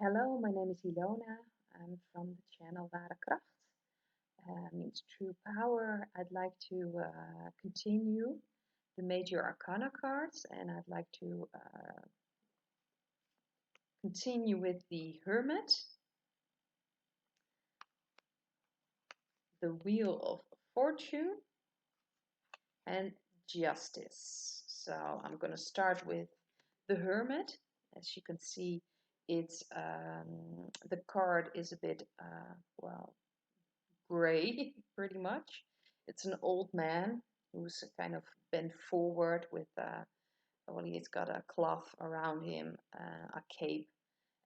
Hello, my name is Ilona. I'm from the channel Ware Kracht, means true power. I'd like to continue the major Arcana cards, and I'd like to continue with the Hermit, the Wheel of Fortune, and Justice. So I'm going to start with the Hermit. As you can see, it's the card is a bit gray, pretty much. It's an old man who's kind of bent forward with, well, he's got a cloth around him, a cape,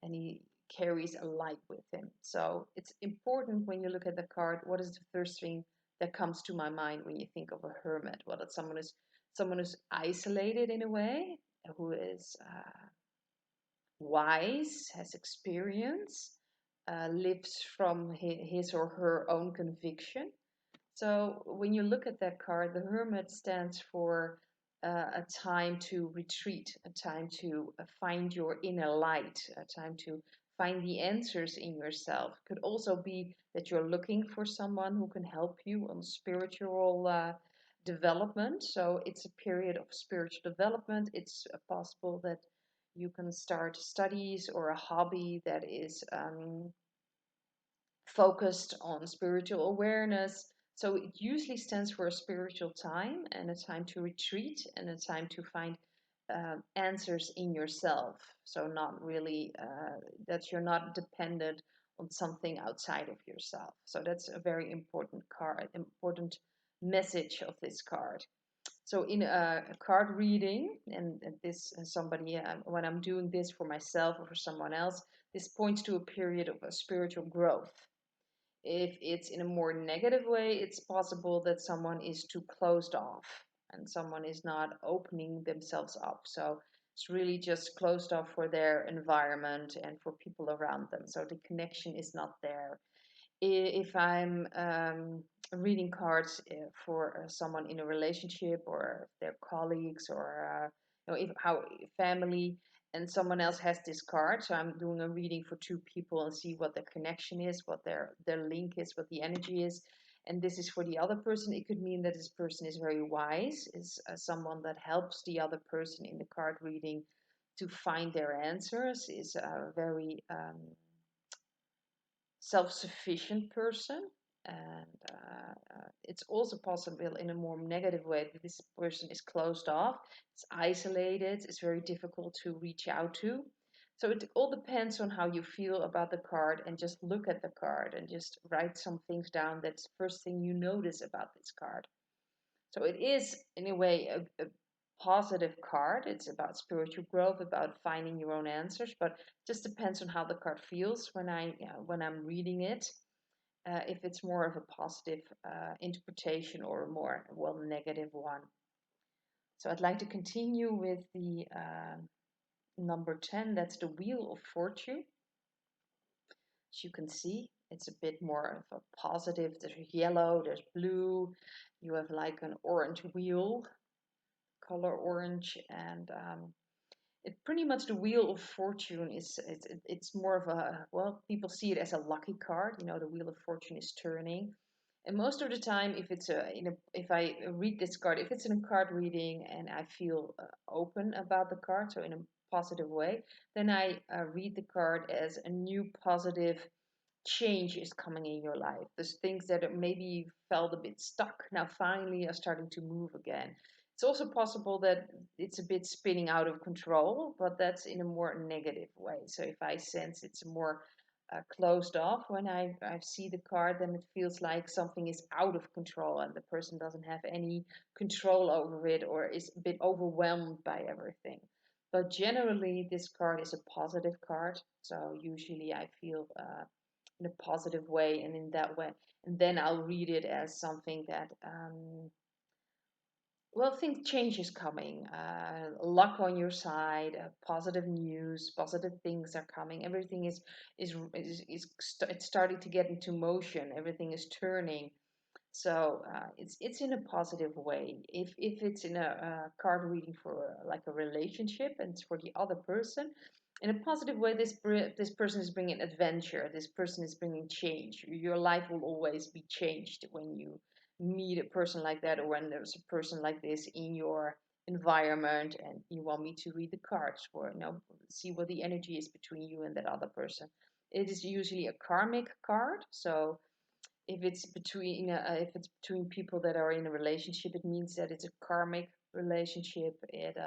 and he carries a light with him. So it's important when you look at the card, what is the first thing that comes to my mind when you think of a hermit? Well, it's someone who's isolated in a way, who is wise, has experience, lives from his or her own conviction. So when you look at that card, the Hermit stands for a time to retreat, a time to find your inner light, a time to find the answers in yourself. It could also be that you're looking for someone who can help you on spiritual development. So it's a period of spiritual development. It's possible that you can start studies or a hobby that is focused on spiritual awareness. So it usually stands for a spiritual time and a time to retreat and a time to find answers in yourself. So not really that you're not dependent on something outside of yourself. So that's a very important card, important message of this card. So in a card reading, and this somebody when I'm doing this for myself or for someone else, this points to a period of a spiritual growth. If it's in a more negative way, it's possible that someone is too closed off and someone is not opening themselves up. So it's really just closed off for their environment and for people around them. So the connection is not there. If I'm reading cards for someone in a relationship or their colleagues or if how family, and someone else has this card, so I'm doing a reading for two people and see what the connection is, what their link is, what the energy is, and this is for the other person. It could mean that this person is very wise, is someone that helps the other person in the card reading to find their answers, is a very self-sufficient person, and it's also possible in a more negative way that this person is closed off, it's isolated, it's very difficult to reach out to. So it all depends on how you feel about the card, and just look at the card and just write some things down. That's the first thing you notice about this card. So it is, in a way, a positive card. It's about spiritual growth, about finding your own answers, but just depends on how the card feels when I'm reading it. If it's more of a positive interpretation or a more negative one. So I'd like to continue with the number 10. That's the Wheel of Fortune. As you can see, it's a bit more of a positive. There's yellow, there's blue. You have like an orange wheel, color orange, and it pretty much, the Wheel of Fortune is it's more of a, well, people see it as a lucky card. The Wheel of Fortune is turning, and most of the time, if it's if I read this card, if it's in a card reading and I feel open about the card, so in a positive way, then I read the card as a new positive change is coming in your life. There's things that maybe you felt a bit stuck, now finally are starting to move again. It's also possible that it's a bit spinning out of control, but that's in a more negative way. So if I sense it's more closed off when I see the card, then it feels like something is out of control and the person doesn't have any control over it or is a bit overwhelmed by everything. But generally, this card is a positive card. So usually I feel in a positive way, and in that way, and then I'll read it as something that well, think change is coming, luck on your side, positive news, positive things are coming, everything it's starting to get into motion, everything is turning. So it's in a positive way. If it's in a card reading for like a relationship and it's for the other person, In a positive way, this person is bringing adventure. This person is bringing change. Your life will always be changed when you meet a person like that, or when there's a person like this in your environment, and you want me to read the cards for, see what the energy is between you and that other person. It is usually a karmic card, so if it's between people that are in a relationship, it means that it's a karmic relationship. It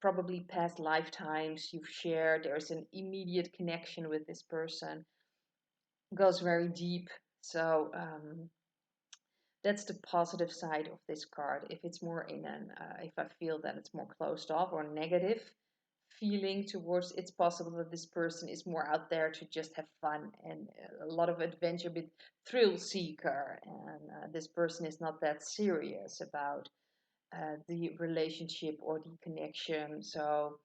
probably past lifetimes you've shared. There's an immediate connection with this person, goes very deep. So that's the positive side of this card. If it's more if I feel that it's more closed off or negative feeling towards, it's possible that this person is more out there to just have fun and a lot of adventure, bit thrill seeker, and this person is not that serious about the relationship or the connection. So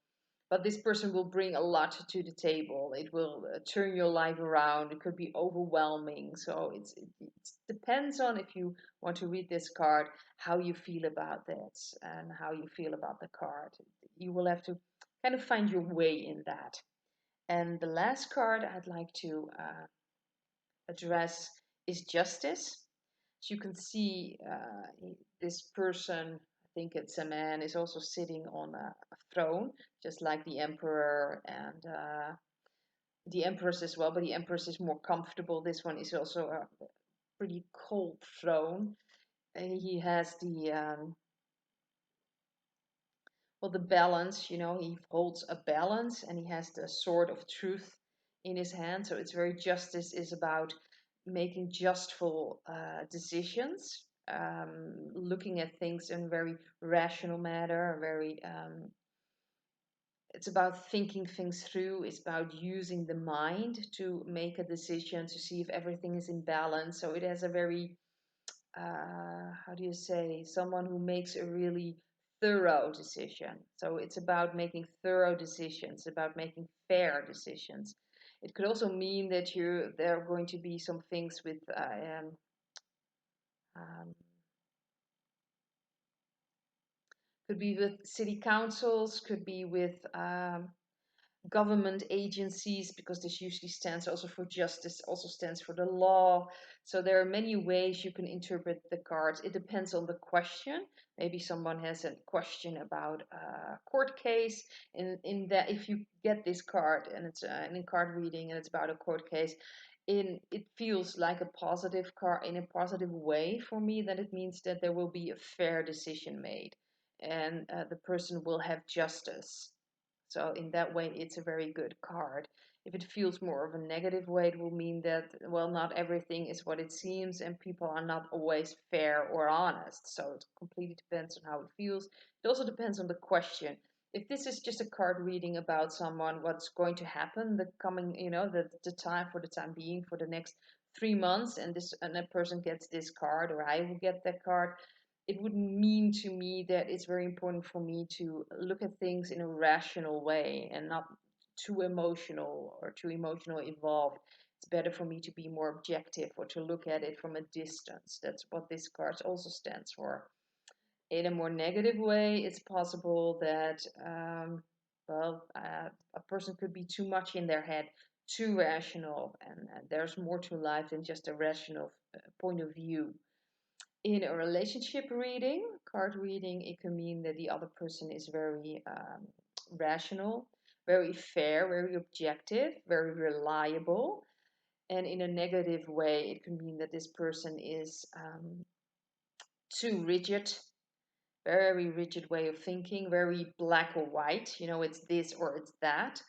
but this person will bring a lot to the table. It will turn your life around. It could be overwhelming. So it depends on, if you want to read this card, how you feel about that and how you feel about the card. You will have to kind of find your way in that. And the last card I'd like to address is justice. As you can see, this person, I think it's a man, is also sitting on a throne, just like the emperor and the empress as well. But the empress is more comfortable. This one is also a pretty cold throne. And he has the balance. He holds a balance, and he has the sword of truth in his hand. So it's very, justice is about making justful decisions, looking at things in a very rational manner, it's about thinking things through. It's about using the mind to make a decision, to see if everything is in balance. So it has a very, how do you say, someone who makes a really thorough decision. So it's about making thorough decisions, about making fair decisions. It could also mean that there are going to be some things with um, could be with city councils, could be with government agencies, because this usually stands also for justice, also stands for the law. So there are many ways you can interpret the cards. It depends on the question. Maybe someone has a question about a court case. In that, if you get this card and it's in card reading and it's about a court case, it feels like a positive card in a positive way for me. That it means that there will be a fair decision made, and the person will have justice. So in that way, it's a very good card. If it feels more of a negative way, it will mean that, well, not everything is what it seems, and people are not always fair or honest. So it completely depends on how it feels. It also depends on the question. If this is just a card reading about someone, what's going to happen, the coming, the time, for the time being, for the next 3 months, and a person gets this card, or I will get that card, it would mean to me that it's very important for me to look at things in a rational way and not too emotional or too emotionally involved. It's better for me to be more objective, or to look at it from a distance. That's what this card also stands for. In a more negative way, it's possible that, a person could be too much in their head, too rational, and there's more to life than just a rational point of view. In a relationship reading, card reading, it can mean that the other person is very rational, very fair, very objective, very reliable. And in a negative way, it can mean that this person is too rigid, very rigid way of thinking, very black or white. It's this or it's that.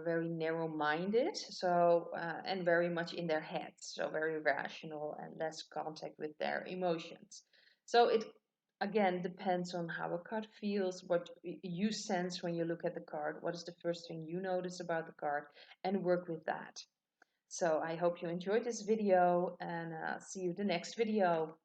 Very narrow-minded, so and very much in their heads, so very rational and less contact with their emotions. So it again depends on how a card feels, what you sense when you look at the card, what is the first thing you notice about the card, and work with that. So I hope you enjoyed this video, and see you in the next video.